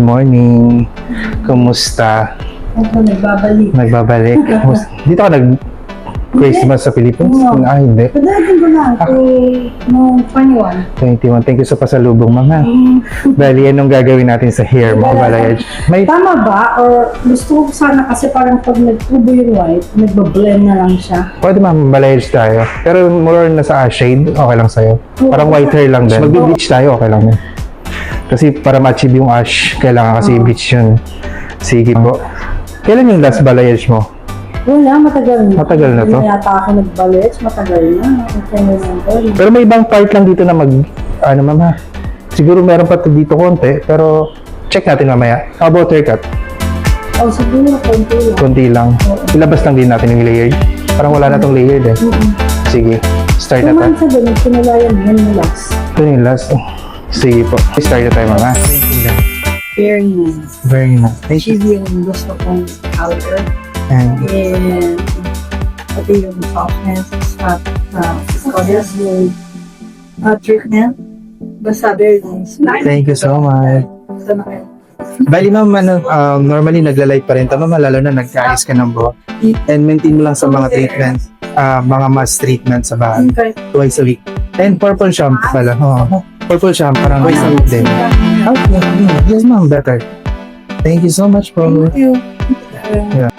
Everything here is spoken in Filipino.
Morning. Kumusta? Ako nagbabalik. Nagbabalik. Dito ka nag-Christmas sa Philippines? Oo. Ah, hindi. Padating ko na to noong 21. 21. Thank you sa pasalubong, mama. Bali, anong gagawin natin sa hair mo, balayage? May Tama ba? Or gusto ko sana kasi parang pag nagtubo yung white, nagbablend na lang siya. pwede ma'am, balayage tayo. Pero more na sa shade, okay lang sa'yo. Parang white hair lang din. Mag-bleach tayo, okay lang yun. Kasi para ma-achieve yung ash, kailangan kasi i-bleach yun. Sige po. Kailan yung last balayage mo? Wala, matagal na. Matagal na to? Hindi yata ako nagbalit, matagal na. I can remember. Pero may ibang part lang dito na ano mama. Siguro meron pa dito konti, pero check natin mamaya. How about haircut? Oh, siguro, konti lang. Konti lang. Ilabas lang din natin yung layered. Parang wala na tong layered eh. Sige, start 2 na tayo. months ago, nagpunalayan yun yung last. Ito yung last. Sige po. Start na tayo mama. Very nice. Very nice. Thank you. Cheesy yung gusto kong powder. And And pati yung softness sa colors yung treatment. Basta very nice. thank you so much. Basta na kayo. Bali ma'am, normally nagla-light pa rin. Tama, lalo na nagka-ayos ka ng buhok. And maintain mo lang sa mga treatments, mga mass treatment sa bahay. Okay. Twice a week. And purple shampoo pala. Oh, purple shampoo, parang twice a week din. Okay. Yes ma'am, better. Thank you so much po. Thank you. Yeah.